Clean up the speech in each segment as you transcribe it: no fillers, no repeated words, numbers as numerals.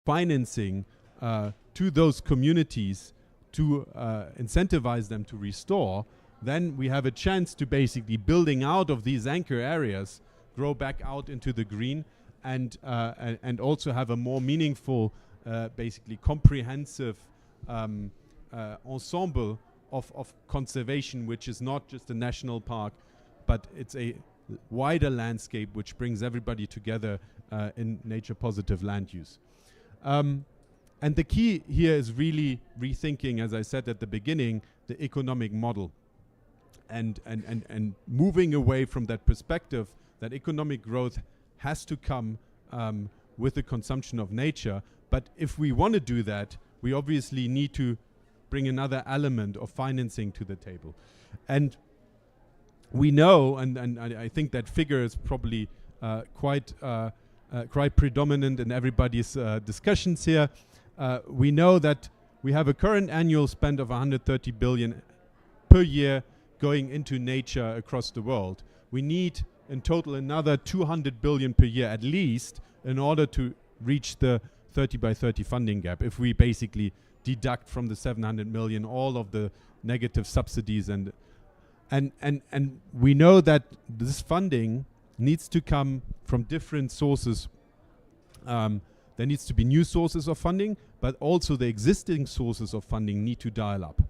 financing to those communities to incentivize them to restore, then we have a chance to basically building out of these anchor areas, grow back out into the green, and also have a more meaningful, basically comprehensive ensemble of conservation, which is not just a national park, but it's a wider landscape which brings everybody together in nature-positive land use. And the key here is really rethinking, as I said at the beginning, the economic model, and moving away from that perspective that economic growth has to come with the consumption of nature. But if we want to do that, we obviously need to bring another element of financing to the table. And we know, and I think that figure is probably quite predominant in everybody's discussions here. We know that we have a current annual spend of 130 billion per year going into nature across the world. We need in total another 200 billion per year at least in order to reach the 30 by 30 funding gap, if we basically deduct from the 700 million all of the negative subsidies. And we know that this funding needs to come from different sources. There needs to be new sources of funding, but also the existing sources of funding need to dial up.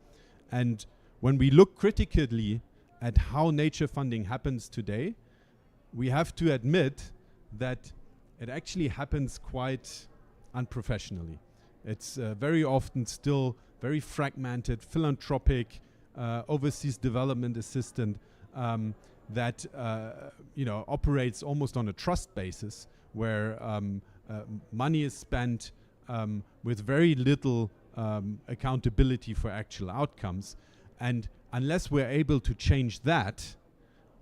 And when we look critically at how nature funding happens today, we have to admit that it actually happens quite unprofessionally. It's very often still very fragmented, philanthropic, overseas development assistant that operates almost on a trust basis, where money is spent with very little accountability for actual outcomes. And unless we're able to change that,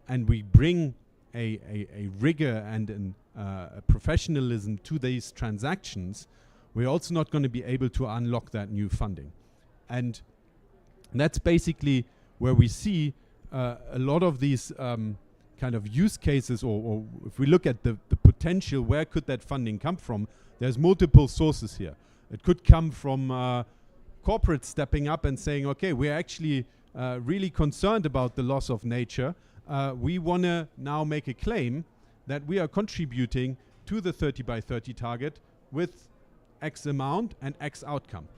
and we bring a rigor and a professionalism to these transactions, we're also not going to be able to unlock that new funding. And that's basically where we see a lot of these kind of use cases, or if we look at the potential, where could that funding come from? There's multiple sources here. It could come from corporates stepping up and saying, okay, we're actually really concerned about the loss of nature. We want to now make a claim that we are contributing to the 30 by 30 target with X amount and X outcome.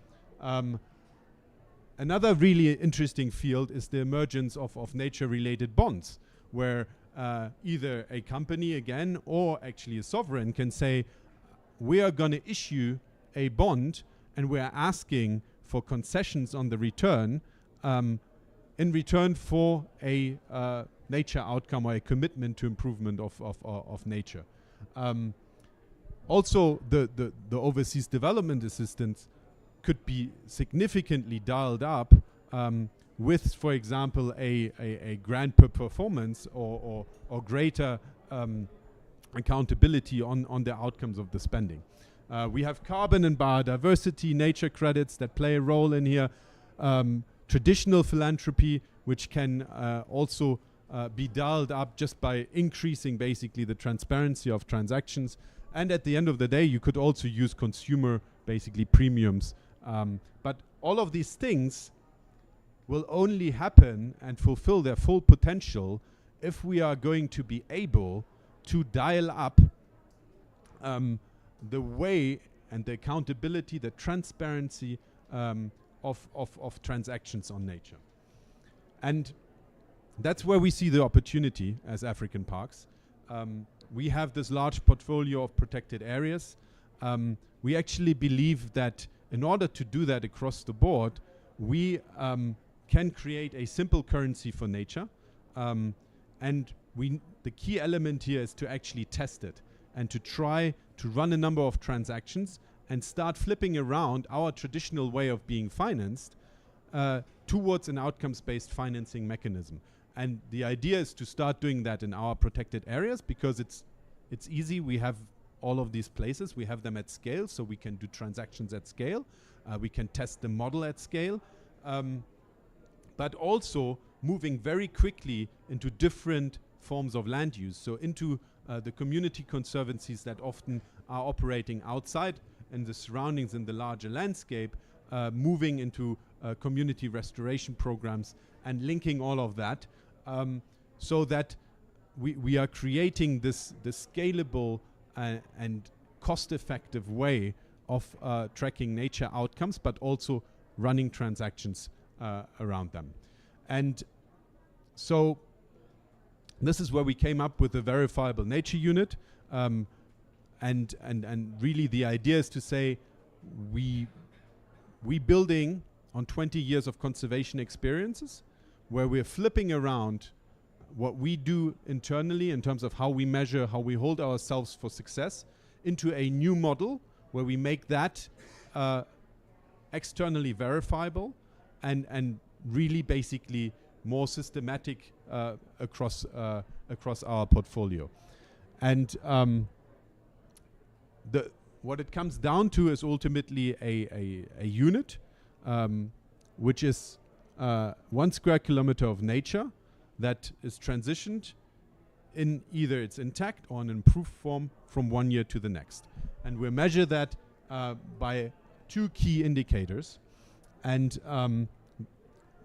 Another really interesting field is the emergence of nature-related bonds, where either a company again or actually a sovereign can say, we are going to issue a bond and we are asking for concessions on the return in return for a nature outcome or a commitment to improvement of nature. Also, the overseas development assistance could be significantly dialed up with, for example, a grant per performance or greater accountability on the outcomes of the spending. We have carbon and biodiversity nature credits that play a role in here. Traditional philanthropy, which can also be dialed up just by increasing basically the transparency of transactions. And at the end of the day, you could also use consumer basically premiums. But all of these things will only happen and fulfill their full potential if we are going to be able to dial up the way and the accountability, the transparency of transactions on nature. And that's where we see the opportunity as African parks. We have this large portfolio of protected areas. We actually believe that in order to do that across the board, we can create a simple currency for nature. And the key element here is to actually test it and to try to run a number of transactions and start flipping around our traditional way of being financed towards an outcomes-based financing mechanism. And the idea is to start doing that in our protected areas because it's easy. We have all of these places. We have them at scale, so we can do transactions at scale. We can test the model at scale. But also moving very quickly into different forms of land use. So into the community conservancies that often are operating outside and the surroundings in the larger landscape, moving into community restoration programs and linking all of that, so that we are creating this scalable and cost-effective way of tracking nature outcomes, but also running transactions around them. And so this is where we came up with the verifiable nature unit, and really the idea is to say we building on 20 years of conservation experiences, where we're flipping around what we do internally in terms of how we measure, how we hold ourselves for success, into a new model where we make that externally verifiable and really basically more systematic across our portfolio. And what it comes down to is ultimately a unit, which is 1 square kilometer of nature that is transitioned in either it's intact or an improved form from 1 year to the next. And we measure that by 2 key indicators. And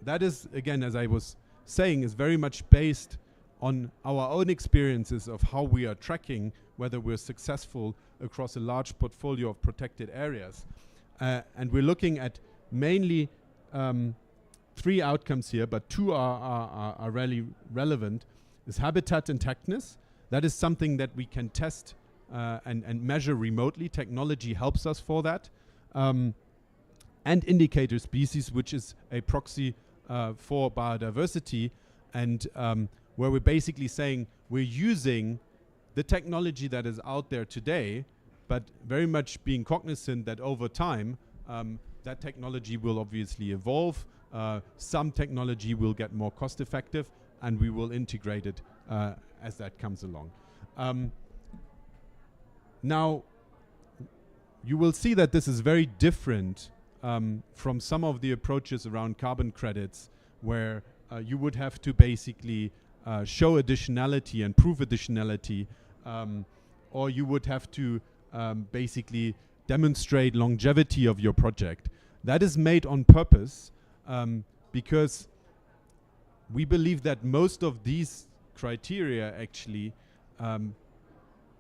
that is, again, as I was saying, is very much based on our own experiences of how we are tracking whether we're successful across a large portfolio of protected areas. And we're looking at mainly 3 outcomes here, but 2 are really relevant, is habitat intactness. That is something that we can test and measure remotely. Technology helps us for that. And indicator species, which is a proxy for biodiversity, and where we're basically saying we're using the technology that is out there today, but very much being cognizant that over time that technology will obviously evolve. Some technology will get more cost effective, and we will integrate it as that comes along. Now, you will see that this is very different from some of the approaches around carbon credits, where you would have to basically show additionality and prove additionality, or you would have to basically demonstrate longevity of your project. That is made on purpose because we believe that most of these criteria actually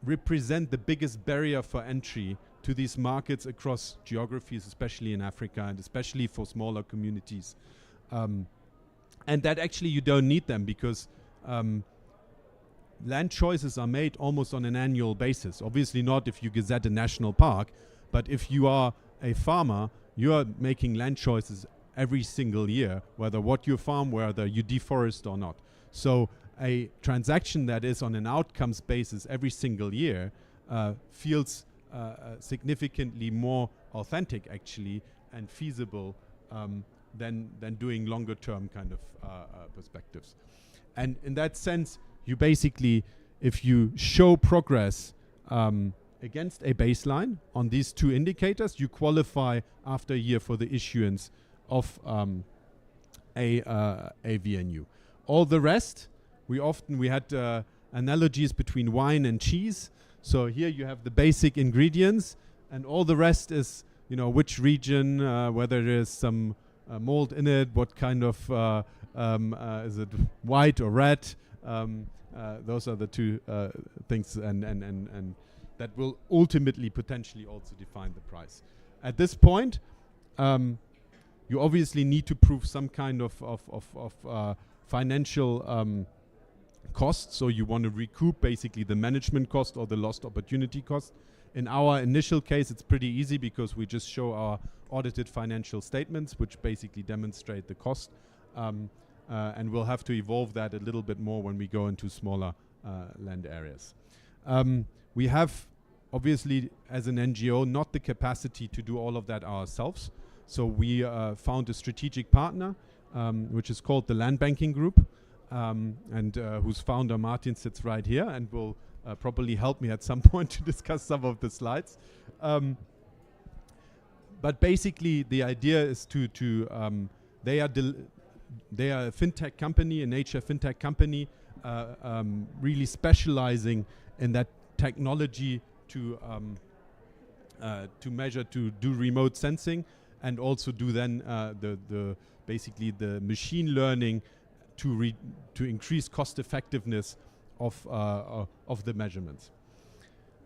represent the biggest barrier for entry to these markets across geographies, especially in Africa and especially for smaller communities. And that actually you don't need them because land choices are made almost on an annual basis. Obviously not if you gazette a national park, but if you are a farmer, you are making land choices every single year, whether what you farm, whether you deforest or not. So a transaction that is on an outcomes basis every single year feels significantly more authentic actually and feasible than doing longer term kind of perspectives. And in that sense, you basically, if you show progress against a baseline on these 2 indicators, you qualify after a year for the issuance of a VNU. All the rest, we had analogies between wine and cheese. So here you have the basic ingredients, and all the rest is, which region, whether there's some mold in it, what kind of is it white or red? Those are the 2 things, and that will ultimately potentially also define the price. At this point, you obviously need to prove some kind of financial cost. So you want to recoup basically the management cost or the lost opportunity cost. In our initial case, it's pretty easy because we just show our audited financial statements, which basically demonstrate the cost. And we'll have to evolve that a little bit more when we go into smaller land areas. We have, obviously, as an NGO, not the capacity to do all of that ourselves. So we found a strategic partner, which is called the Land Banking Group, and whose founder, Martin, sits right here and will probably help me at some point to discuss some of the slides. But basically, the idea is they are a fintech company, a nature fintech company, really specializing in that technology to to measure, to do remote sensing, and also do then the basically the machine learning to increase cost effectiveness of the measurements.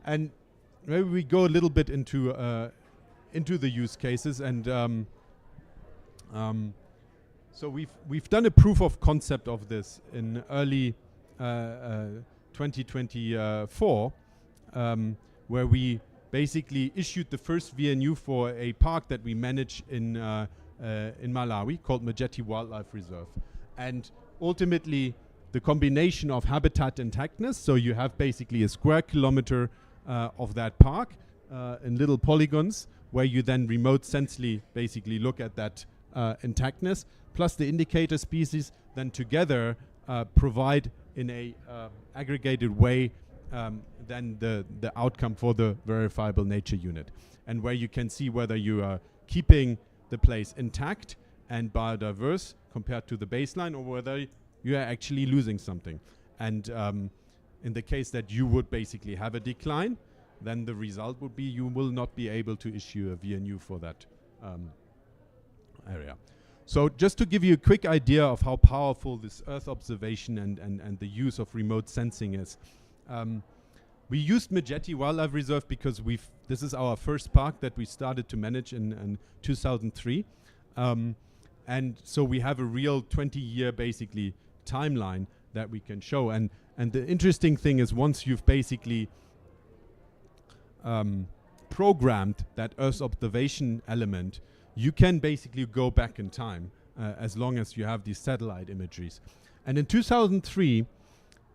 And maybe we go a little bit into the use cases, and so we've done a proof of concept of this in early 2024, where we basically issued the first VNU for a park that we manage in Malawi called Majethi Wildlife Reserve. And ultimately, the combination of habitat intactness, so you have basically a square kilometer of that park in little polygons, where you then remote sensely basically look at that intactness, plus the indicator species, then together provide in a aggregated way then the outcome for the verifiable nature unit, and where you can see whether you are keeping the place intact and biodiverse compared to the baseline, or whether you are actually losing something. And in the case that you would basically have a decline, then the result would be you will not be able to issue a VNU for that area. So just to give you a quick idea of how powerful this Earth observation and the use of remote sensing is, we used Majethi Wildlife Reserve because this is our first park that we started to manage in 2003. And so we have a real 20-year basically timeline that we can show. And the interesting thing is, once you've basically programmed that Earth observation element, you can basically go back in time as long as you have these satellite imageries. And in 2003,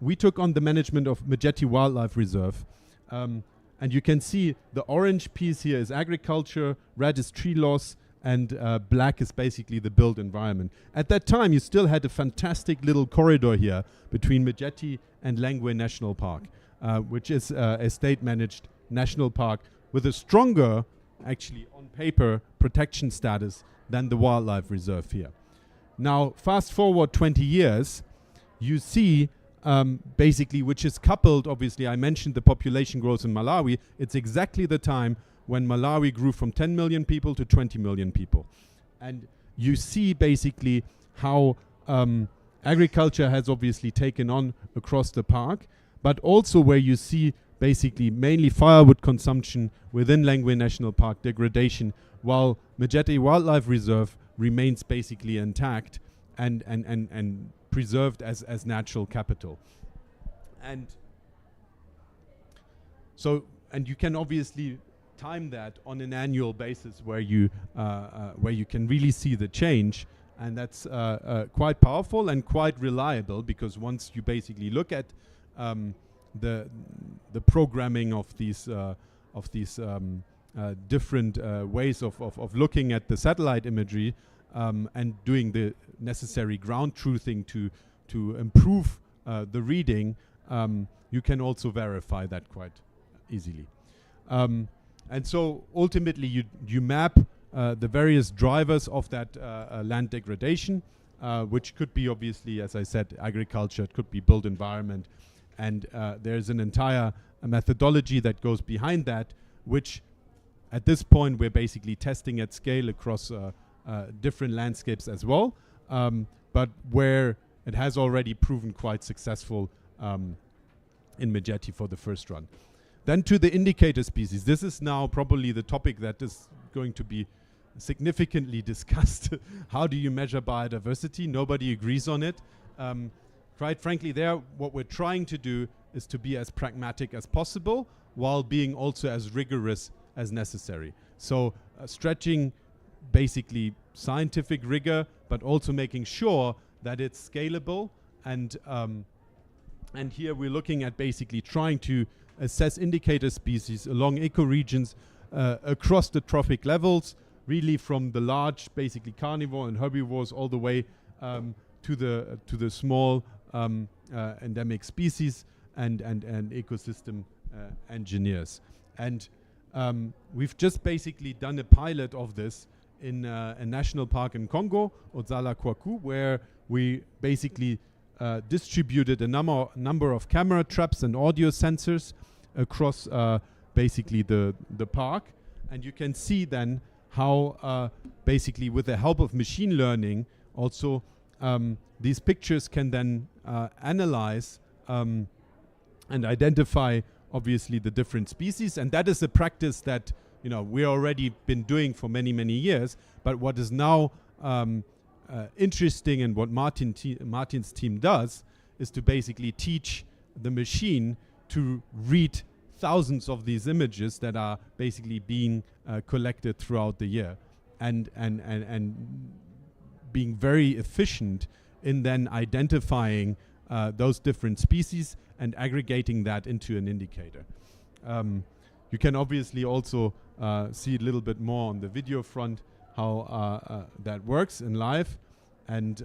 we took on the management of Majethi Wildlife Reserve. And you can see the orange piece here is agriculture, red is tree loss, and black is basically the built environment. At that time, you still had a fantastic little corridor here between Majethi and Lengwe National Park, which is a state-managed national park with a stronger, actually on paper, protection status than the wildlife reserve here. Now, fast forward 20 years, you see basically, which is coupled, obviously, I mentioned the population growth in Malawi. It's exactly the time when Malawi grew from 10 million people to 20 million people. And you see basically how agriculture has obviously taken on across the park, but also where you see basically mainly firewood consumption within Lengwe National Park, degradation, while Majethi Wildlife Reserve remains basically intact and preserved as natural capital. And so, and you can obviously time that on an annual basis where you can really see the change, and that's quite powerful and quite reliable, because once you basically look at the programming of these different ways of looking at the satellite imagery and doing the necessary ground truthing to improve the reading, you can also verify that quite easily. And so ultimately you map the various drivers of that land degradation, which could be obviously, as I said, agriculture, it could be built environment, and there's an entire methodology that goes behind that, which at this point we're basically testing at scale across different landscapes as well, but where it has already proven quite successful in Majethi for the first run. Then to the indicator species. This is now probably the topic that is going to be significantly discussed. How do you measure biodiversity? Nobody agrees on it. Quite frankly, what we're trying to do is to be as pragmatic as possible while being also as rigorous as necessary. So stretching basically scientific rigor, but also making sure that it's scalable. And here we're looking at basically trying to assess indicator species along ecoregions across the trophic levels, really from the large, basically carnivore and herbivores, all the way to the small endemic species and ecosystem engineers. And we've just basically done a pilot of this in a national park in Congo, Ozala Kwaku, where we basically distributed a number of camera traps and audio sensors across basically the park, And you can see then how basically with the help of machine learning also these pictures can then analyze and identify obviously the different species. And that is a practice that we already been doing for many, many years. But what is now interesting and what Martin's team does is to basically teach the machine to read thousands of these images that are basically being collected throughout the year, and being very efficient in then identifying those different species and aggregating that into an indicator. You can obviously also see a little bit more on the video front how that works in live, and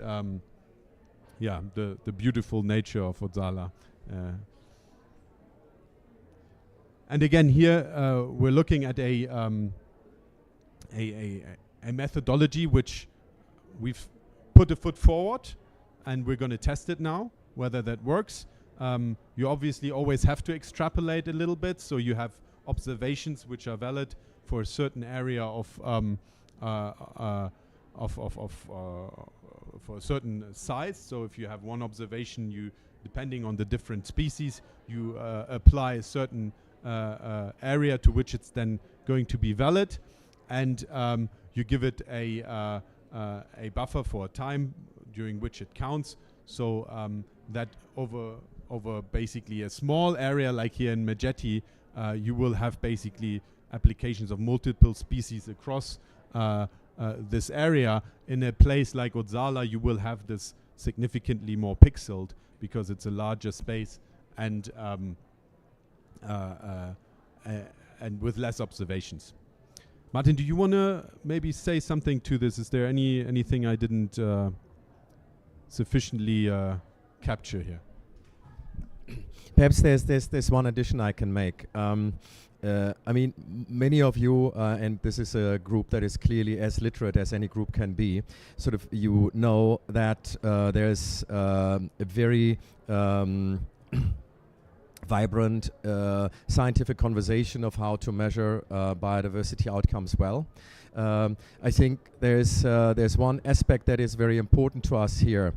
the beautiful nature of Odzala. And again, here we're looking at a methodology which we've put a foot forward, and we're going to test it now, whether that works. You obviously always have to extrapolate a little bit, so you have observations which are valid for a certain area for a certain size. So if you have one observation, you, depending on the different species, you apply a certain area to which it's then going to be valid, and you give it a buffer for a time during which it counts, so that over basically a small area like here in Majetti, you will have basically applications of multiple species across this area. In a place like Odzala, you will have this significantly more pixeled because it's a larger space, and with less observations. Martin, do you want to maybe say something to this? Is there anything I didn't sufficiently capture here? Perhaps there's one addition I can make. I mean, many of you, and this is a group that is clearly as literate as any group can be, sort of you know that there's a very vibrant scientific conversation of how to measure biodiversity outcomes well. I think there's one aspect that is very important to us here.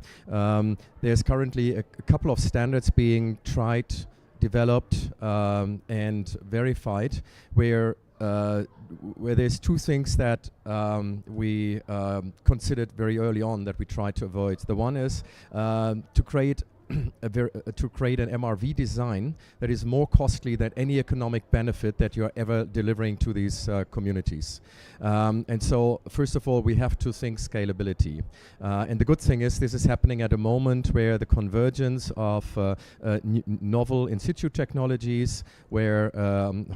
There's currently a couple of standards being tried, developed, and verified, where there's two things that we considered very early on that we tried to avoid. The one is to create to create an MRV design that is more costly than any economic benefit that you're ever delivering to these communities. And so, first of all, we have to think scalability. And the good thing is this is happening at a moment where the convergence of novel in situ technologies, where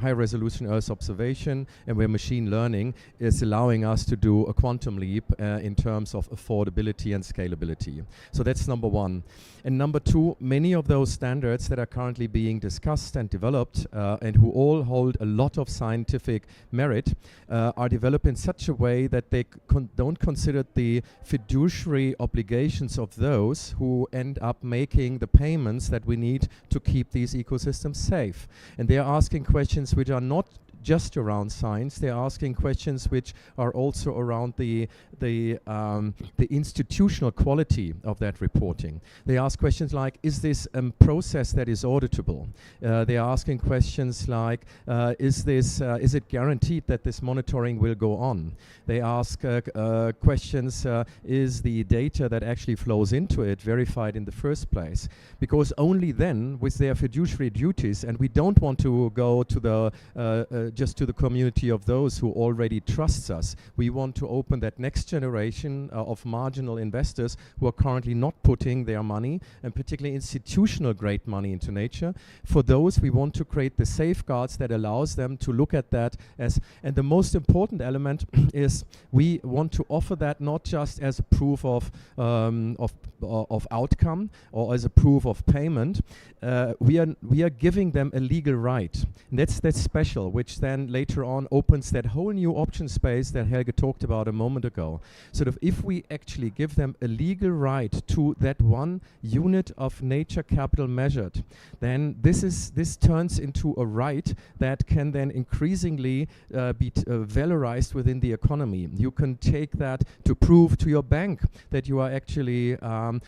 high-resolution Earth observation, and where machine learning is allowing us to do a quantum leap in terms of affordability and scalability. So that's number one. And number two, many of those standards that are currently being discussed and developed and who all hold a lot of scientific merit are developed in such a way that they don't consider the fiduciary obligations of those who end up making the payments that we need to keep these ecosystems safe. And they are asking questions which are not just around science. They're asking questions which are also around the institutional quality of that reporting. They ask questions like, is this a process that is auditable? They are asking questions like, is it guaranteed that this monitoring will go on? They ask questions, is the data that actually flows into it verified in the first place? Because only then, with their fiduciary duties, and we don't want to go to the just to the community of those who already trusts us. We want to open that next generation of marginal investors who are currently not putting their money, and particularly institutional grade money, into nature. For those, we want to create the safeguards that allows them to look at that as, and the most important element is we want to offer that not just as a proof of outcome or as a proof of payment. We are giving them a legal right. And that's special, which which then later on opens that whole new option space that Helge talked about a moment ago. Sort of if we actually give them a legal right to that one unit of nature capital measured, then this turns into a right that can then increasingly be valorized within the economy. You can take that to prove to your bank that you are actually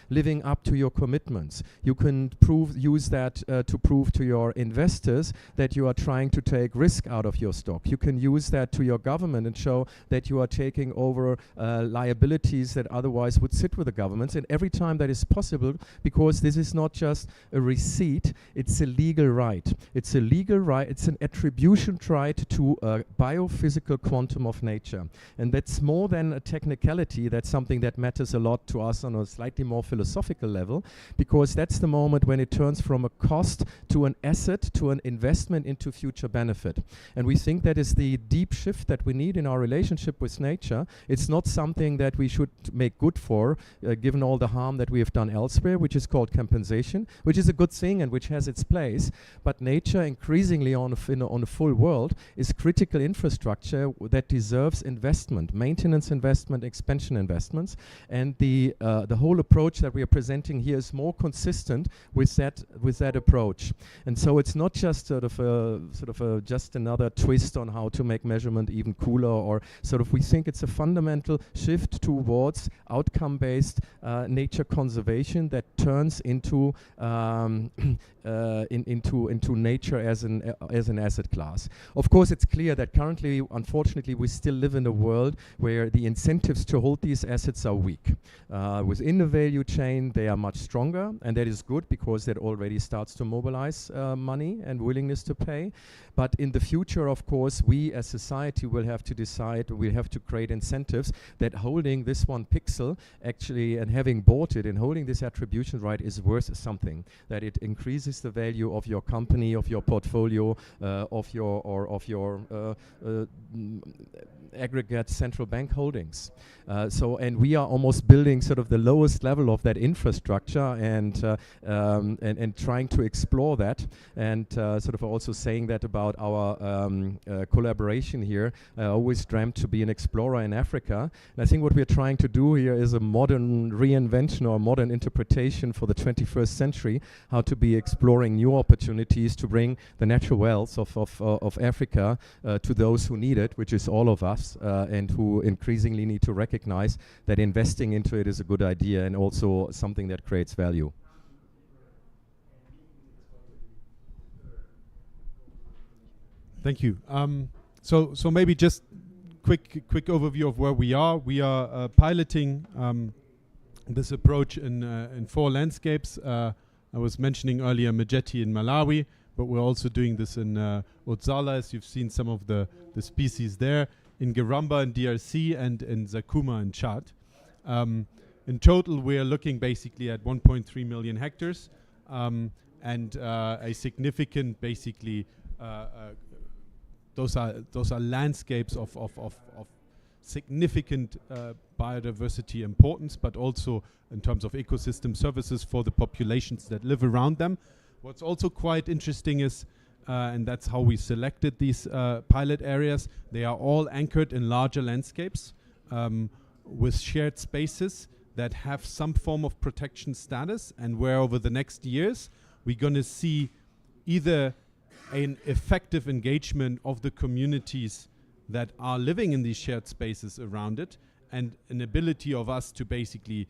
living up to your commitments. You can use that to prove to your investors that you are trying to take risk out of your stock. You can use that to your government and show that you are taking over liabilities that otherwise would sit with the governments. And every time that is possible, because this is not just a receipt, it's a legal right. It's a legal right, it's an attribution right to a biophysical quantum of nature. And that's more than a technicality, that's something that matters a lot to us on a slightly more philosophical level, because that's the moment when it turns from a cost to an asset, to an investment into future benefit. And we think that is the deep shift that we need in our relationship with nature. It's not something that we should make good for, given all the harm that we have done elsewhere, which is called compensation, which is a good thing and which has its place. But nature increasingly on a full world is critical infrastructure that deserves investment, maintenance investment, expansion investments. And the whole approach that we are presenting here is more consistent with that approach. And so it's not just just another twist on how to make measurement even cooler, or we think it's a fundamental shift towards outcome-based nature conservation that turns into into nature as an asset class. Of course, it's clear that currently, unfortunately, we still live in a world where the incentives to hold these assets are weak. Within the value chain, they are much stronger, and that is good because that already starts to mobilize money and willingness to pay. But in the future, of course, we as society will have to decide, we'll have to create incentives that holding this one pixel actually, and having bought it and holding this attribution right, is worth something, that it increases the value of your company, of your portfolio, of your aggregate central bank holdings. And we are almost building the lowest level of that infrastructure and trying to explore that, and also saying that about our collaboration here. I always dreamt to be an explorer in Africa, and I think what we're trying to do here is a modern reinvention or modern interpretation for the 21st century, how to be exploring new opportunities to bring the natural wealth of Africa to those who need it, which is all of us, and who increasingly need to recognize that investing into it is a good idea and also something that creates value. Thank you. So maybe just quick overview of where we are. We are piloting this approach in 4 landscapes. I was mentioning earlier Majetti in Malawi, but we're also doing this in Odzala, as you've seen some of the species there, in Garamba in DRC, and in Zakuma in Chad. In total, we're looking basically at 1.3 million hectares, and a significant, basically, those are landscapes of significant biodiversity importance, but also in terms of ecosystem services for the populations that live around them. What's also quite interesting is, and that's how we selected these pilot areas, they are all anchored in larger landscapes with shared spaces that have some form of protection status, and where over the next years we're going to see either an effective engagement of the communities that are living in these shared spaces around it, and an ability of us to basically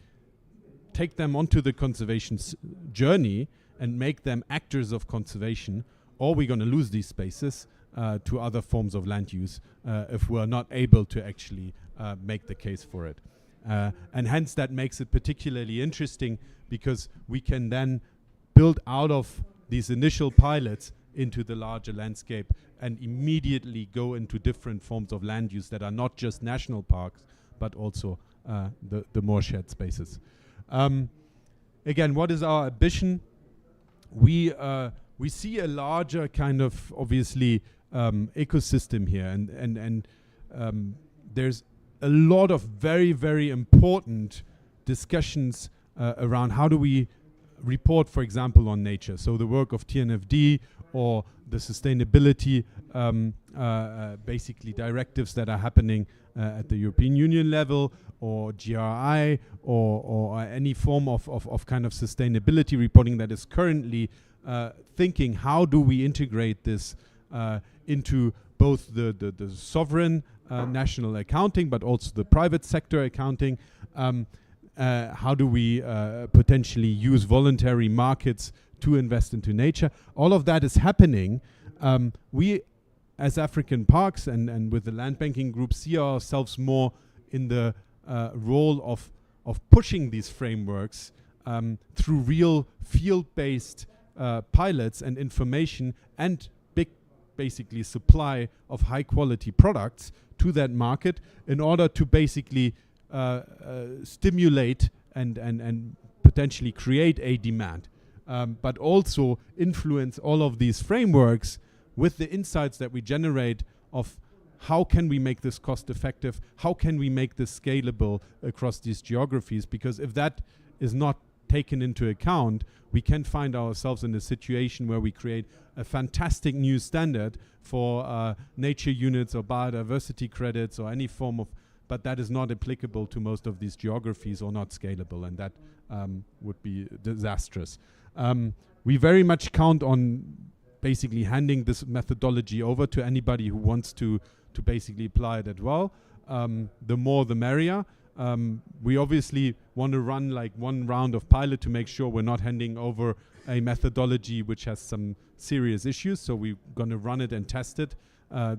take them onto the conservation journey and make them actors of conservation, or we're going to lose these spaces to other forms of land use if we're not able to actually make the case for it. And hence that makes it particularly interesting, because we can then build out of these initial pilots into the larger landscape and immediately go into different forms of land use that are not just national parks, but also the more shared spaces. Again, what is our ambition? We see a larger kind of, obviously, ecosystem here, and there's a lot of very, very important discussions around how do we report, for example, on nature. So the work of TNFD or the sustainability basically directives that are happening at the European Union level, or GRI, or any form of kind of sustainability reporting that is currently thinking how do we integrate this into both the sovereign national accounting, but also the private sector accounting. How do we potentially use voluntary markets to invest into nature? All of that is happening. We, as African Parks and with the land banking group, see ourselves more in the role of pushing these frameworks through real field-based pilots and information and basically supply of high-quality products to that market in order to basically stimulate and potentially create a demand, but also influence all of these frameworks with the insights that we generate of how can we make this cost effective, how can we make this scalable across these geographies, because if that is not taken into account, we can find ourselves in a situation where we create a fantastic new standard for nature units or biodiversity credits or any form of, but that is not applicable to most of these geographies or not scalable, and that would be disastrous. We very much count on basically handing this methodology over to anybody who wants to basically apply it as well. The more the merrier. We obviously want to run like one round of pilot to make sure we're not handing over a methodology which has some serious issues, so we're going to run it and test it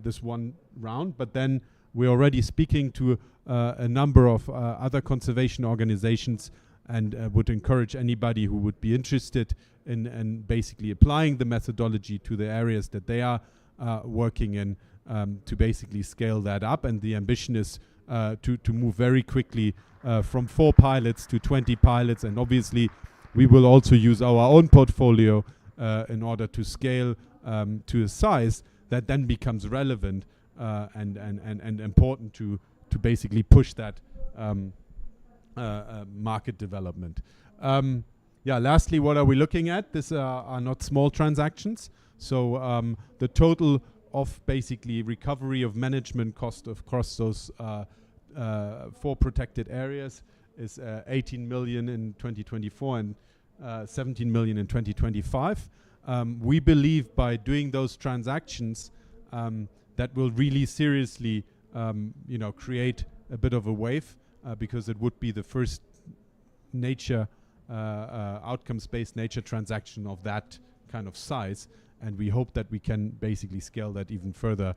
this one round, but then we're already speaking to a number of other conservation organizations and would encourage anybody who would be interested in basically applying the methodology to the areas that they are working in to basically scale that up. And the ambition is to move very quickly from 4 pilots to 20 pilots. And obviously, we will also use our own portfolio in order to scale to a size that then becomes relevant and important to basically push that market development. Lastly, what are we looking at? These are not small transactions. So the total of basically recovery of management cost across those 4 protected areas is 18 million in 2024 and 17 million in 2025. We believe by doing those transactions that will really seriously create a bit of a wave because it would be the first nature outcomes-based nature transaction of that kind of size, and we hope that we can basically scale that even further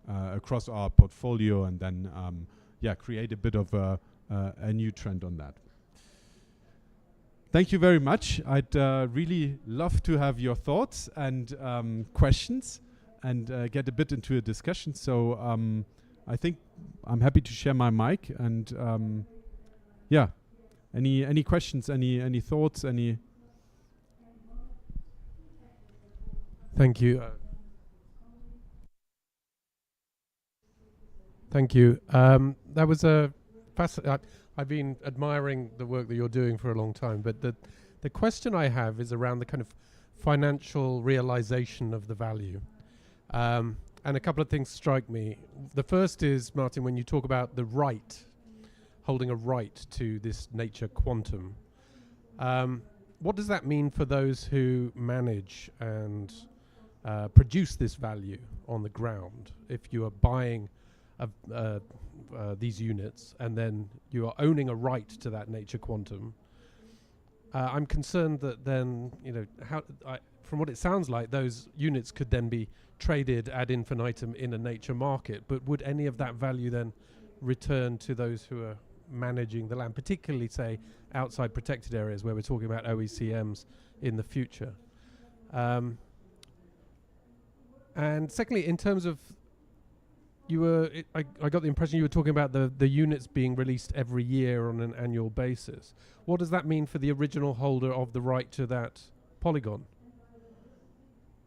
across our portfolio and then create a bit of a new trend on that. Thank you very much. I'd really love to have your thoughts and questions and get a bit into a discussion. So I think I'm happy to share my mic and any questions, any thoughts, any? Thank you. Thank you. That was a fascinating. I've been admiring the work that you're doing for a long time, but the question I have is around the kind of financial realization of the value. And a couple of things strike me. The first is, Martin, when you talk about the right, holding a right to this nature quantum, what does that mean for those who manage and produce this value on the ground? If you are buying these units and then you are owning a right to that nature quantum, I'm concerned that then, from what it sounds like, those units could then be traded ad infinitum in a nature market, but would any of that value then return to those who are managing the land, particularly, say, outside protected areas where we're talking about OECMs in the future? And secondly, in terms of, I got the impression you were talking about the units being released every year on an annual basis. What does that mean for the original holder of the right to that polygon?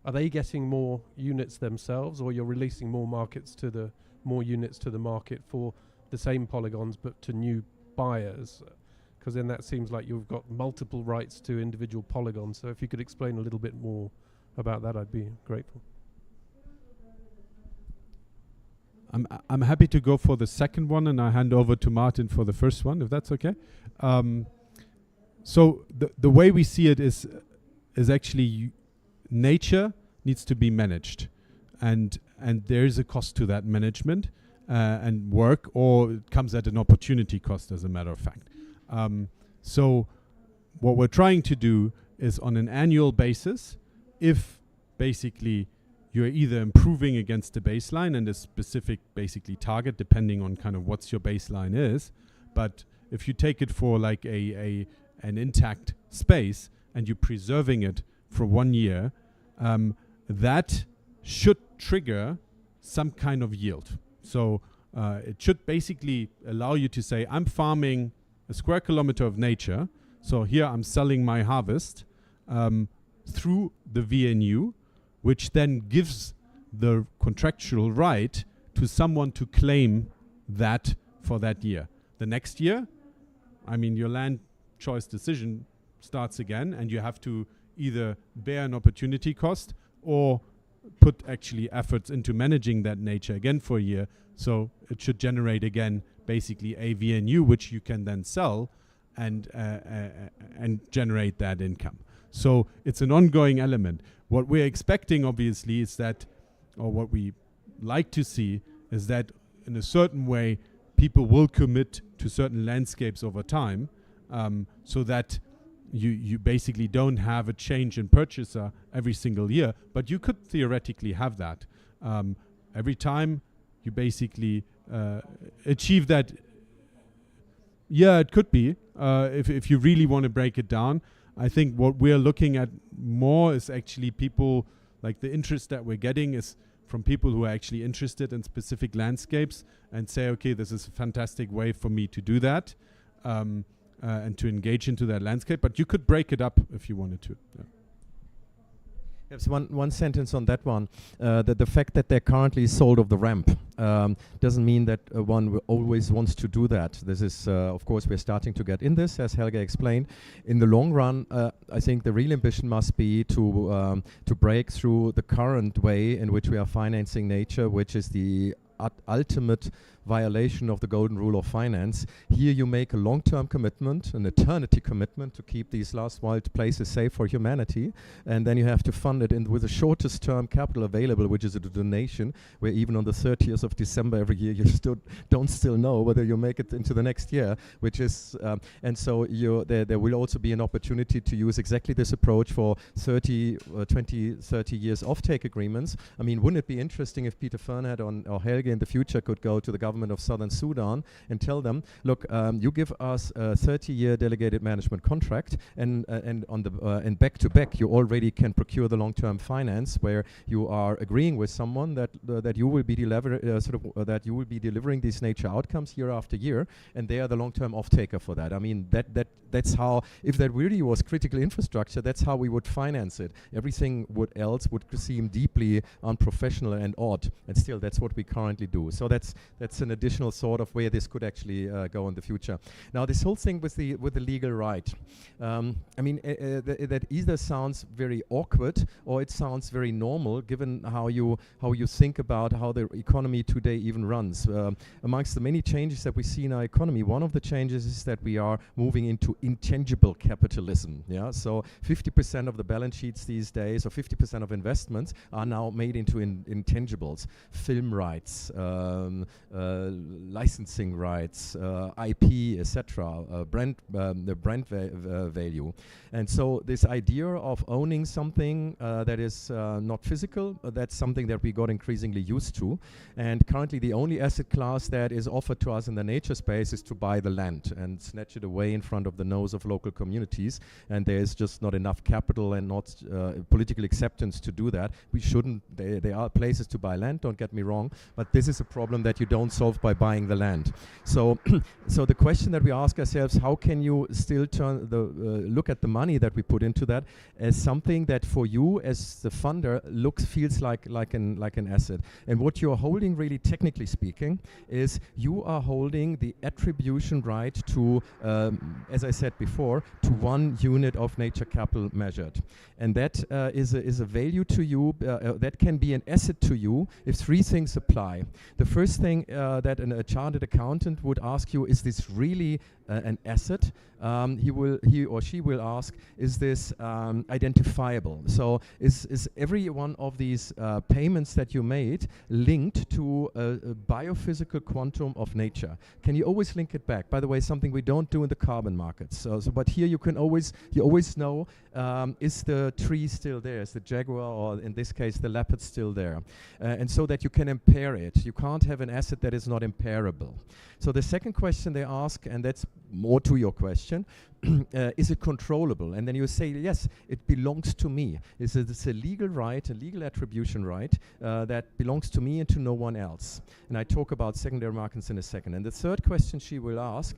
Are they getting more units themselves, or you're releasing more units to the market for the same polygons but to new buyers? Because then that seems like you've got multiple rights to individual polygons. So if you could explain a little bit more about that, I'd be grateful. I'm happy to go for the second one, and I hand over to Martin for the first one, if that's okay. So the way we see it is actually nature needs to be managed, and there is a cost to that management and work, or it comes at an opportunity cost, as a matter of fact. So what we're trying to do is, on an annual basis, if basically you're either improving against the baseline and a specific basically target, depending on kind of what's your baseline is, but if you take it for like an intact space and you're preserving it for 1 year, that should trigger some kind of yield. So it should basically allow you to say, I'm farming a square kilometer of nature, so here I'm selling my harvest through the VNU, which then gives the contractual right to someone to claim that for that year. The next year, I mean, your land choice decision starts again, and you have to either bear an opportunity cost or put actually efforts into managing that nature again for a year. So it should generate again basically a VNU, which you can then sell and generate that income. So it's an ongoing element. What we're expecting, obviously, is that, or what we like to see, is that in a certain way, people will commit to certain landscapes over time, so that you basically don't have a change in purchaser every single year, but you could theoretically have that. Every time you basically achieve that. Yeah, it could be, if you really want to break it down. I think what we're looking at more is actually people, like the interest that we're getting is from people who are actually interested in specific landscapes and say, okay, this is a fantastic way for me to do that, and to engage into that landscape. But you could break it up if you wanted to. Yeah. Yes, one sentence on that one. The fact that they're currently sold off the ramp doesn't mean that one always wants to do that. This is, of course, we're starting to get in this, as Helge explained. In the long run, I think the real ambition must be to break through the current way in which we are financing nature, which is the ultimate violation of the golden rule of finance. Here you make a long-term commitment, an eternity commitment to keep these last wild places safe for humanity, and then you have to fund it with the shortest term capital available, which is a donation, where even on the 30th of December every year you don't know whether you make it into the next year, which is and so there will also be an opportunity to use exactly this approach for 30 years offtake agreements. I mean, wouldn't it be interesting if Peter Fernand or Helge in the future could go to the government of Southern Sudan and tell them, look, you give us a 30-year delegated management contract, and back to back you already can procure the long-term finance, where you are agreeing with someone that you will be that you will be delivering these nature outcomes year after year, and they are the long-term off-taker for that. I mean, that's how, if that really was critical infrastructure, that's how we would finance it. Everything else would seem deeply unprofessional and odd, and still that's what we currently do. So that's an additional sort of where this could actually go in the future. Now, this whole thing with the legal right, I mean, that either sounds very awkward or it sounds very normal, given how you think about how the economy today even runs. Amongst the many changes that we see in our economy, one of the changes is that we are moving into intangible capitalism. Yeah, so 50% of the balance sheets these days, or 50% of investments, are now made into intangibles: film rights, licensing rights, IP, etc., brand value. And so this idea of owning something that is not physical, that's something that we got increasingly used to. And currently the only asset class that is offered to us in the nature space is to buy the land and snatch it away in front of the nose of local communities. And there's just not enough capital and not political acceptance to do that. We shouldn't, there are places to buy land, don't get me wrong, but this is a problem that you don't solve solved by buying the land. So, so the question that we ask ourselves: how can you still turn the look at the money that we put into that as something that for you as the funder feels like an asset? And what you're holding, really technically speaking, is you are holding the attribution right to, as I said before, to 1 unit of nature capital measured. And that is a value to you, that can be an asset to you if 3 things apply. The first thing that a chartered accountant would ask you, is this really an asset? He or she will ask, is this identifiable? So is every one of these payments that you made linked to a biophysical quantum of nature? Can you always link it back? By the way, something we don't do in the carbon markets. But here you always know, is the tree still there? Is the jaguar, or in this case the leopard, still there? And so that you can impair it. You can't have an asset that is not impairable. So the second question they ask, and that's more to your question, is it controllable? And then you say, yes, it belongs to me. It's a legal right, a legal attribution right that belongs to me and to no one else. And I talk about secondary markets in a second. And the third question she will ask,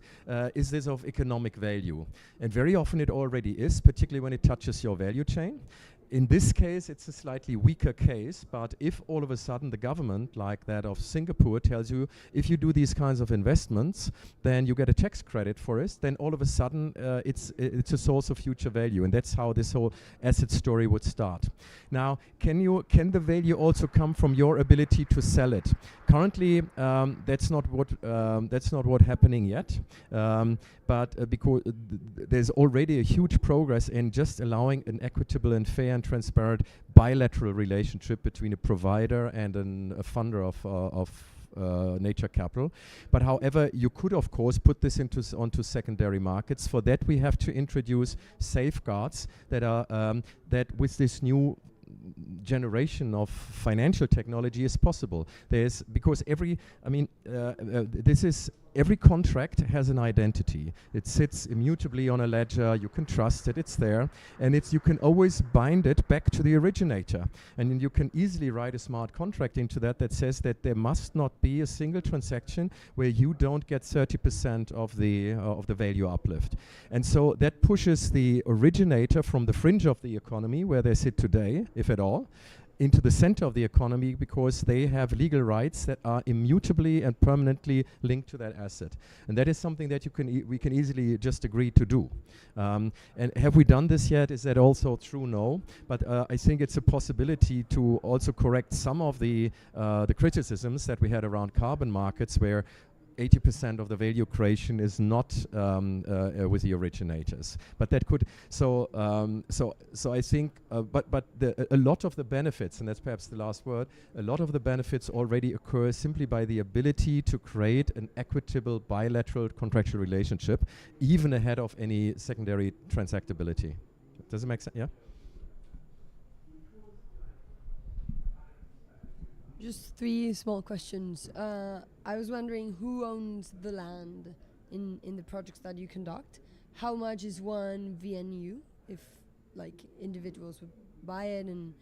is this of economic value? And very often it already is, particularly when it touches your value chain. In this case, it's a slightly weaker case, but if all of a sudden the government, like that of Singapore, tells you, if you do these kinds of investments, then you get a tax credit for it, then all of a sudden it's a source of future value, and that's how this whole asset story would start. Now, can the value also come from your ability to sell it? Currently, that's not what happening yet, but because there's already a huge progress in just allowing an equitable and fair and transparent bilateral relationship between a provider and a funder of nature capital. But however, you could of course put this onto secondary markets. For that, we have to introduce safeguards that are that with this new generation of financial technology is possible. Because every contract has an identity. It sits immutably on a ledger. You can trust it. It's there, and you can always bind it back to the originator. And then you can easily write a smart contract into that says that there must not be a single transaction where you don't get 30% of the value uplift. And so that pushes the originator from the fringe of the economy, where they sit today, if at all, into the center of the economy, because they have legal rights that are immutably and permanently linked to that asset. And that is something that we can easily just agree to do. And have we done this yet? Is that also true? No. But I think it's a possibility to also correct some of the criticisms that we had around carbon markets, where 80% of the value creation is not with the originators, but that could. So I think, but a lot of the benefits, and that's perhaps the last word. A lot of the benefits already occur simply by the ability to create an equitable bilateral contractual relationship, even ahead of any secondary transactability. Does it make sense? Yeah. Just 3 small questions. I was wondering, who owns the land in the projects that you conduct? How much is one VNU, if like individuals would buy it, and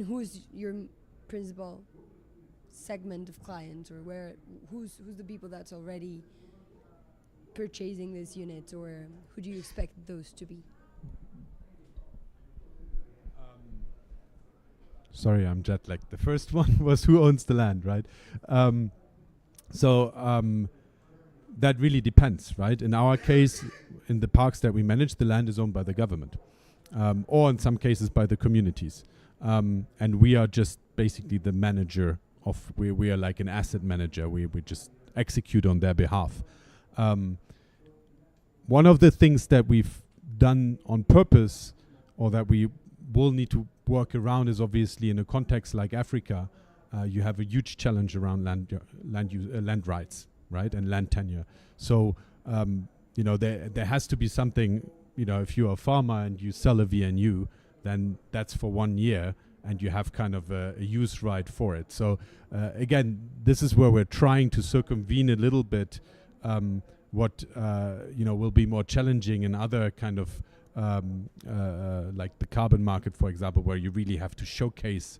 who's your principal segment of clients, or who's the people that's already purchasing this unit, or who do you expect those to be? Sorry, I'm jet lagged. The first one was who owns the land, right? That really depends, right? In our case, in the parks that we manage, the land is owned by the government, or in some cases by the communities. And we are just basically the manager of, we are like an asset manager. We just execute on their behalf. One of the things that we've done on purpose, or that we will need to work around, is obviously in a context like Africa, you have a huge challenge around land rights, right, and land tenure. So there has to be something. If you're a farmer and you sell a VNU, then that's for 1 year, and you have kind of a use right for it. So again, this is where we're trying to circumvene a little bit what will be more challenging in other kind of like the carbon market, for example, where you really have to showcase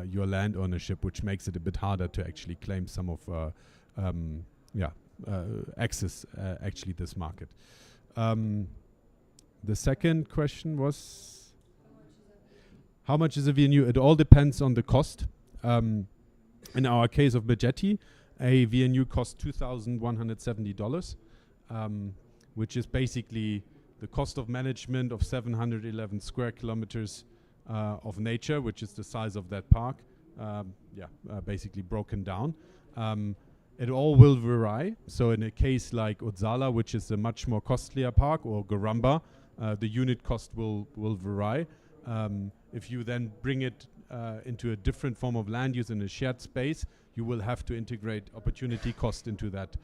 your land ownership, which makes it a bit harder to actually claim some of access actually this market. The second question was, how much is a VNU? It all depends on the cost. In our case of Majetti, a VNU costs $2,170, which is basically the cost of management of 711 square kilometers of nature, which is the size of that park, basically broken down. It all will vary. So in a case like Uppsala, which is a much more costlier park, or Garamba, the unit cost will vary. If you then bring it into a different form of land use in a shared space, you will have to integrate opportunity cost into that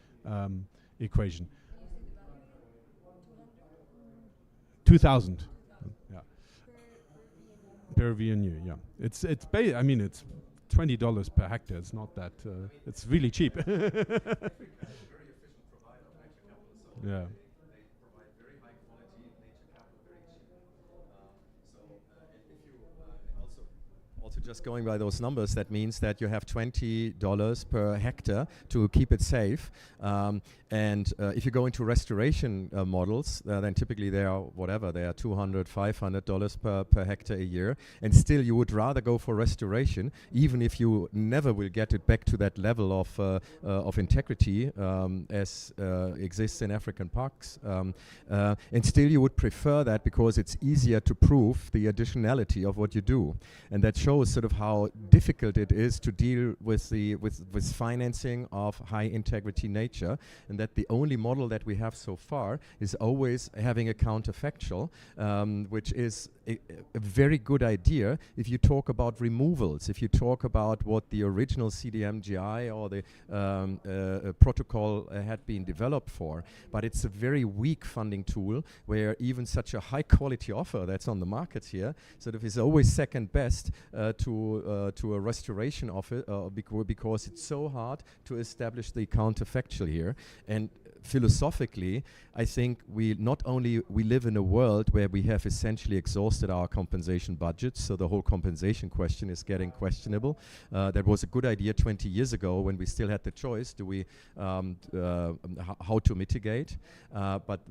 equation. 2,000. Yeah. Per VNU, yeah. It's $20 per hectare. It's not that. It's really cheap. Yeah. Also, just going by those numbers, that means that you have $20 per hectare to keep it safe. And if you go into restoration models, then typically they are $200, $500 per hectare a year. And still, you would rather go for restoration, even if you never will get it back to that level of integrity as exists in African parks. And still, you would prefer that because it's easier to prove the additionality of what you do, and that shows sort of how difficult it is to deal with with financing of high integrity nature, and that the only model that we have so far is always having a counterfactual, which is a very good idea if you talk about removals, if you talk about what the original CDMGI or the protocol had been developed for. But it's a very weak funding tool where even such a high quality offer that's on the market here sort of is always second best to a restoration offer because it's so hard to establish the counterfactual here. And philosophically, I think we live in a world where we have essentially exhausted our compensation budgets, so the whole compensation question is getting questionable. That was a good idea 20 years ago when we still had the choice, how to mitigate, but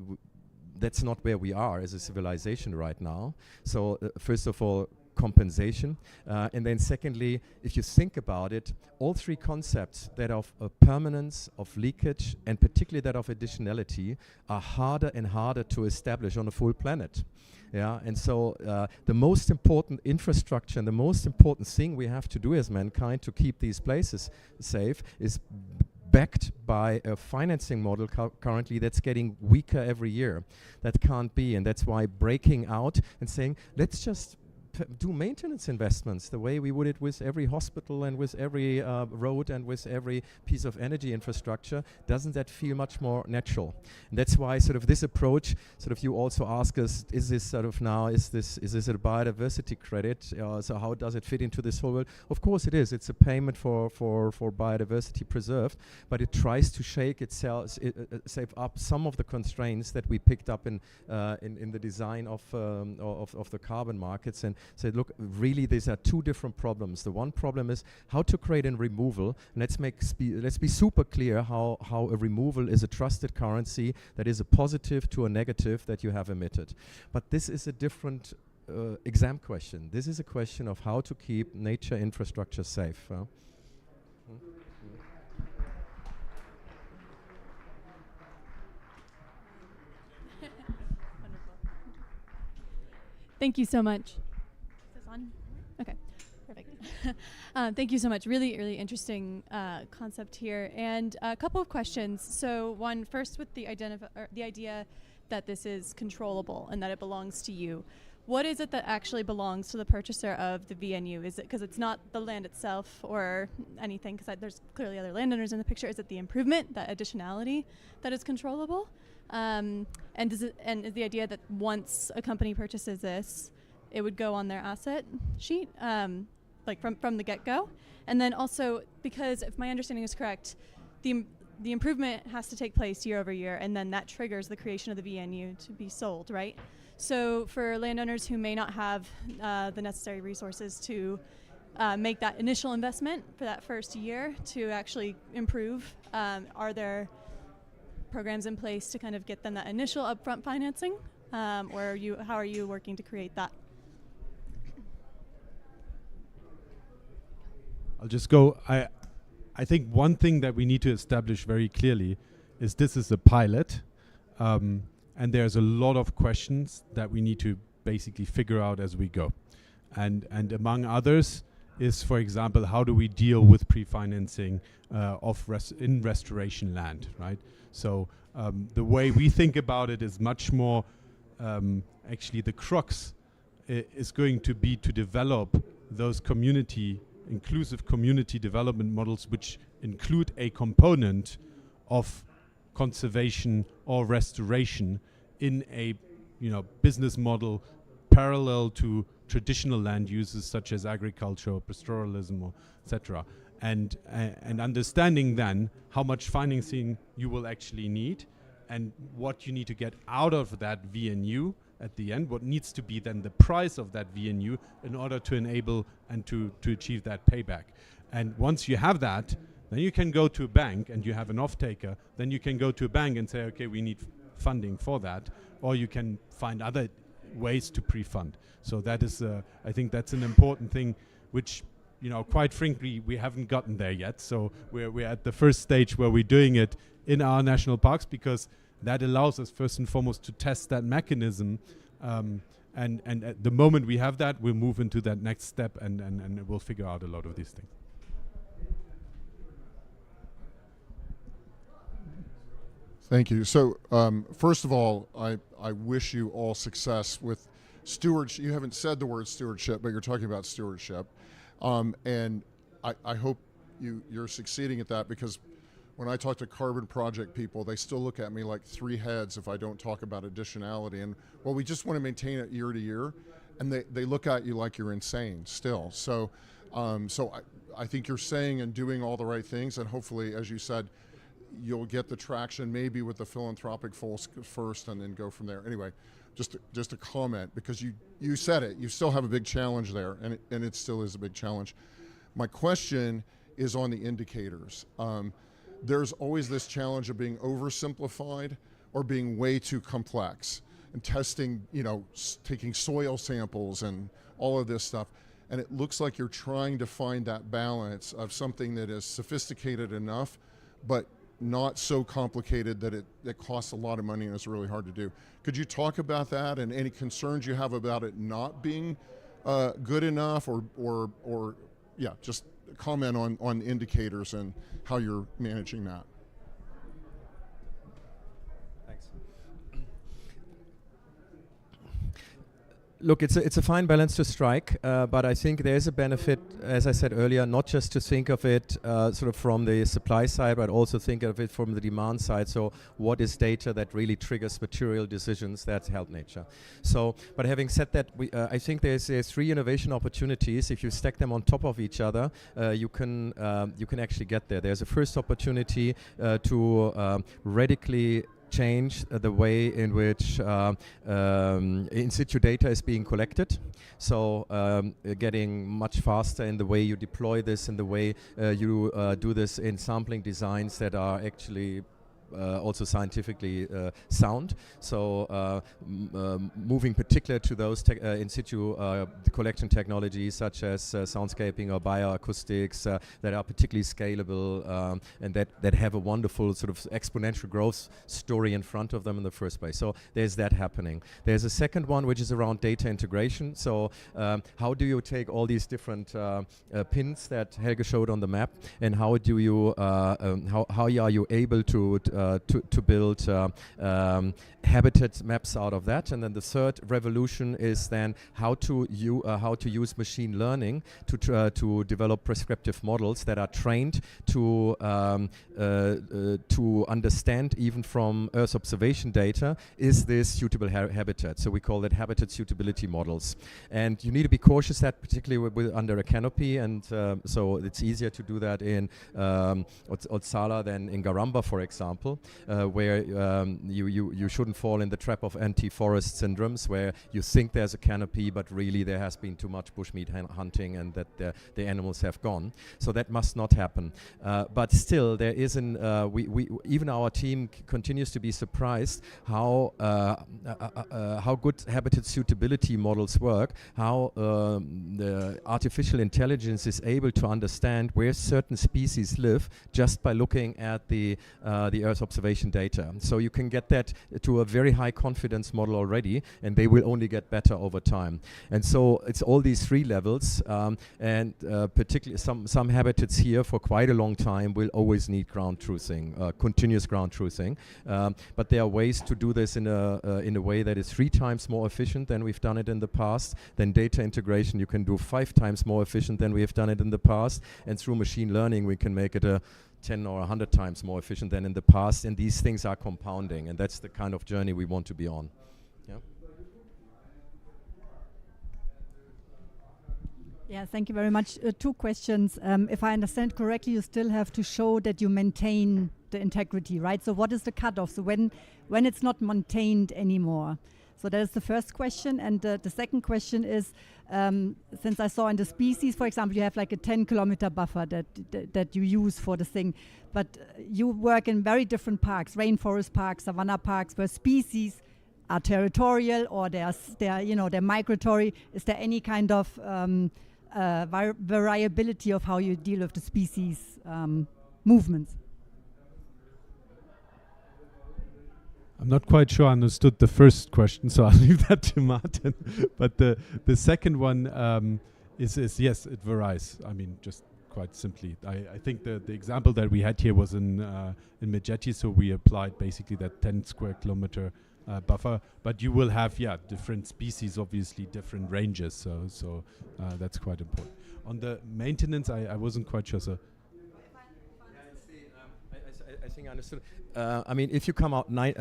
that's not where we are as a civilization right now. So first of all, compensation, and then secondly, if you think about it, all three concepts, that of permanence, of leakage, and particularly that of additionality, are harder and harder to establish on a full planet. Yeah, and so the most important infrastructure and the most important thing we have to do as mankind to keep these places safe is backed by a financing model currently that's getting weaker every year. That can't be, and that's why breaking out and saying, let's just do maintenance investments the way we would it with every hospital and with every road and with every piece of energy infrastructure, doesn't that feel much more natural? And that's why sort of this approach, sort of you also ask us, is this a biodiversity credit? So how does it fit into this whole world? Of course it is. It's a payment for biodiversity preserved, but it tries to shake itself, save up some of the constraints that we picked up in the design of the carbon markets, and said, look, really these are two different problems. The one problem is how to create a removal. And let's be super clear how a removal is a trusted currency that is a positive to a negative that you have emitted. But this is a different exam question. This is a question of how to keep nature infrastructure safe. Thank you so much. Okay, perfect. Thank you so much. Really, really interesting concept here. And a couple of questions. So one, first with the idea that this is controllable and that it belongs to you. What is it that actually belongs to the purchaser of the VNU? Is it because it's not the land itself or anything? Because there's clearly other landowners in the picture. Is it the improvement, that additionality, that is controllable? And is the idea that once a company purchases this, it would go on their asset sheet, like from the get-go? And then also, because if my understanding is correct, the improvement has to take place year over year, and then that triggers the creation of the VNU to be sold, right? So for landowners who may not have the necessary resources to make that initial investment for that first year to actually improve? Are there programs in place to kind of get them that initial upfront financing, or how are you working to create that? I'll just go. I think one thing that we need to establish very clearly is this is a pilot, and there's a lot of questions that we need to basically figure out as we go. And among others is, for example, how do we deal with pre-financing of in restoration land, right? So the way we think about it is much more, actually the crux is going to be to develop those inclusive community development models which include a component of conservation or restoration in a business model parallel to traditional land uses such as agriculture or pastoralism or etc. And understanding then how much financing you will actually need and what you need to get out of that VNU at the end, what needs to be then the price of that VNU in order to enable and to achieve that payback. And once you have that, then you can go to a bank and you have an off-taker, then you can go to a bank and say, okay, we need funding for that, or you can find other ways to pre-fund. So that is, I think that's an important thing, which, quite frankly, we haven't gotten there yet. So we're at the first stage where we're doing it in our national parks because that allows us first and foremost to test that mechanism. And at the moment we have that, we'll move into that next step and we'll figure out a lot of these things. Thank you. So first of all, I wish you all success with stewardship. You haven't said the word stewardship, but you're talking about stewardship. And I hope you're succeeding at that, because when I talk to carbon project people, they still look at me like three heads if I don't talk about additionality. And well, we just want to maintain it year to year. And they look at you like you're insane still. So I think you're saying and doing all the right things. And hopefully, as you said, you'll get the traction maybe with the philanthropic folks first and then go from there. Anyway, just a comment, because you said it. You still have a big challenge there, and it still is a big challenge. My question is on the indicators. There's always this challenge of being oversimplified or being way too complex, and testing, taking soil samples and all of this stuff. And it looks like you're trying to find that balance of something that is sophisticated enough, but not so complicated that it costs a lot of money and it's really hard to do. Could you talk about that and any concerns you have about it not being good enough, or just comment on indicators and how you're managing that? Thanks. Look, it's a fine balance to strike, but I think there's a benefit, as I said earlier, not just to think of it sort of from the supply side, but also think of it from the demand side. So what is data that really triggers material decisions that help nature? So, but having said that, I think there's three innovation opportunities. If you stack them on top of each other, you can actually get there. There's a first opportunity to radically change the way in which in situ data is being collected. So getting much faster in the way you deploy this, in the way you do this in sampling designs that are actually also scientifically sound. So moving particular to those in situ collection technologies such as soundscaping or bioacoustics that are particularly scalable and that have a wonderful sort of exponential growth story in front of them in the first place. So there's that happening. There's a second one which is around data integration. So how do you take all these different pins that Helge showed on the map, and how do you how are you able to build habitat maps out of that? And then the third revolution is then how to use machine learning to develop prescriptive models that are trained to understand, even from Earth observation data, is this suitable habitat? So we call it habitat suitability models. And you need to be cautious that, particularly under a canopy, and so it's easier to do that in Otsala than in Garamba, for example. example, where you shouldn't fall in the trap of anti-forest syndromes, where you think there's a canopy, but really there has been too much bushmeat hunting and that the animals have gone. So that must not happen. But still, there is we even our team continues to be surprised how good habitat suitability models work, how the artificial intelligence is able to understand where certain species live just by looking at the Earth observation data. So you can get that to a very high confidence model already, and they will only get better over time. And so it's all these three levels, and particularly some habitats here for quite a long time will always need ground truthing, continuous ground truthing. But there are ways to do this in a way that is 3 times more efficient than we've done it in the past. Then data integration you can do 5 times more efficient than we have done it in the past. And through machine learning we can make it 10 or 100 times more efficient than in the past. And these things are compounding, and that's the kind of journey we want to be on. Yeah. Yeah, thank you very much. 2 questions. If I understand correctly, you still have to show that you maintain the integrity, right? So what is the cutoff? So when it's not maintained anymore? So that is the first question. And the second question is, since I saw in the species, for example, you have like a 10-kilometer buffer that you use for the thing, but you work in very different parks, rainforest parks, savanna parks, where species are territorial or they're migratory. Is there any kind of variability of how you deal with the species movements? I'm not quite sure I understood the first question, so I'll leave that to Martin. But the second one is yes, it varies. I mean, just quite simply. I think the example that we had here was in Megeti, so we applied basically that 10 square kilometer buffer. But you will have, different species, obviously different ranges. So that's quite important. On the maintenance, I wasn't quite sure. So. I think I understood. I mean, if you come out 9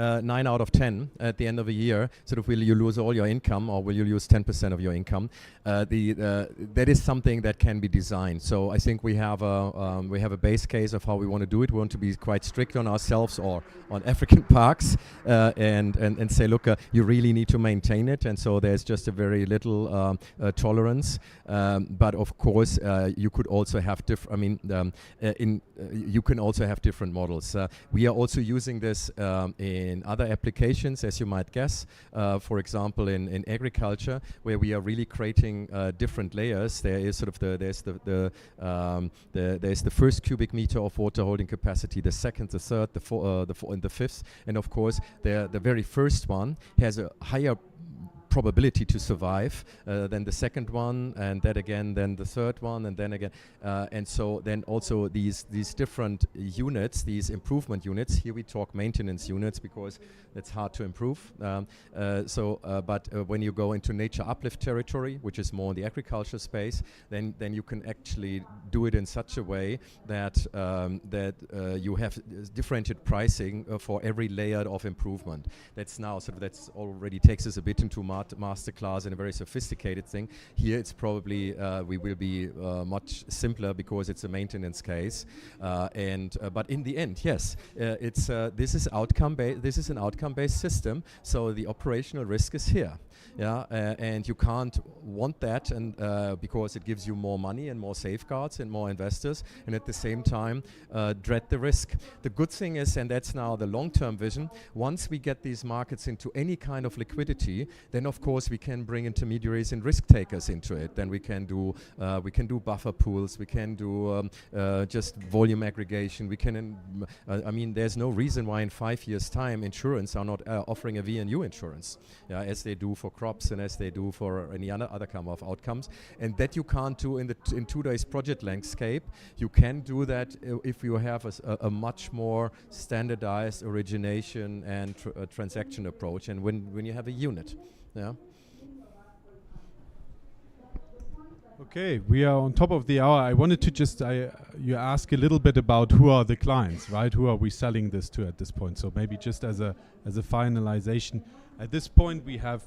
out of 10 at the end of a year, sort of will you lose all your income or will you lose 10% of your income? That is something that can be designed. So I think we have a base case of how we want to do it. We want to be quite strict on ourselves or on African parks and say, look, you really need to maintain it. And so there's just a very little tolerance. But of course, you could also have you can also have different models. We are also using this in other applications, as you might guess. For example, in agriculture, where we are really creating different layers. There is sort of there's the first cubic meter of water holding capacity, the second, the third, the fourth, and the fifth. And of course, the very first one has a higher probability to survive than the second one, and that again, then the third one, and then again, and so then also these different units, these improvement units. Here we talk maintenance units because it's hard to improve. But when you go into nature uplift territory, which is more in the agriculture space, then you can actually do it in such a way that you have differentiated pricing for every layer of improvement. That's already takes us a bit into masterclass and a very sophisticated thing. Here it's probably we will be much simpler because it's a maintenance case. But in the end, yes, this is outcome-based. This is an outcome-based system. So the operational risk is here. Yeah, and you can't want that, and because it gives you more money and more safeguards and more investors, and at the same time dread the risk. The good thing is, and that's now the long-term vision, once we get these markets into any kind of liquidity, then of course we can bring intermediaries and risk takers into it. Then we can do buffer pools, we can do just volume aggregation. We can, I mean, there's no reason why in 5 years' time insurance are not offering a VNU insurance, as they do for crops and as they do for any other kind of outcomes. And that you can't do in today's project landscape. You can do that if you have a much more standardized origination and transaction approach, and when you have a unit. Yeah. Okay, we are on top of the hour. I wanted to just you ask a little bit about who are the clients, right? Who are we selling this to at this point? So maybe just as a finalization, at this point we have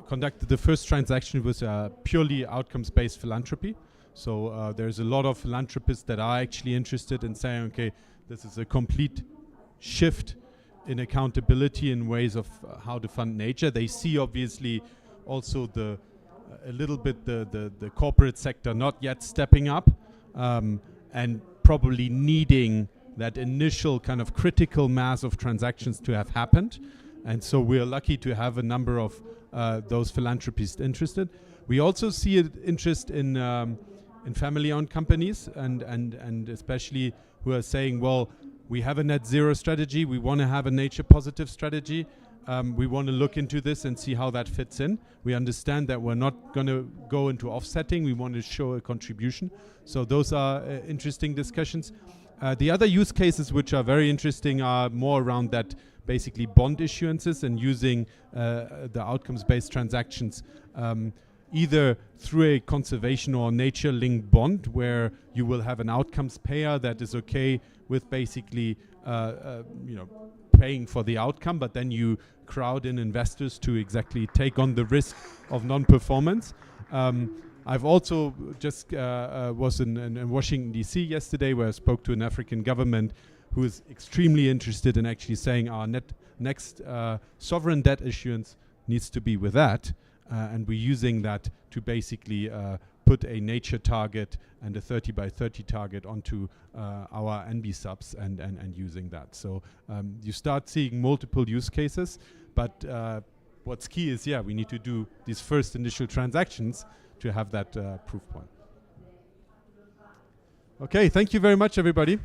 conducted the first transaction with purely outcomes-based philanthropy. So there's a lot of philanthropists that are actually interested in saying, okay, this is a complete shift in accountability in ways of how to fund nature. They see obviously also a little bit the corporate sector not yet stepping up and probably needing that initial kind of critical mass of transactions to have happened. And so we're lucky to have a number of those philanthropists interested. We also see an interest in family-owned companies and especially who are saying, well, we have a net zero strategy. We want to have a nature positive strategy. We want to look into this and see how that fits in. We understand that we're not going to go into offsetting. We want to show a contribution. So those are interesting discussions. The other use cases which are very interesting are more around that basically bond issuances and using the outcomes-based transactions either through a conservation or nature-linked bond where you will have an outcomes payer that is okay with basically paying for the outcome, but then you crowd in investors to exactly take on the risk of non-performance. I've also just was in Washington, D.C. yesterday where I spoke to an African government who is extremely interested in actually saying our next sovereign debt issuance needs to be with that. And we're using that to basically put a nature target and a 30 by 30 target onto our NB subs and using that. So you start seeing multiple use cases, but what's key is, we need to do these first initial transactions to have that proof point. Okay, thank you very much, everybody.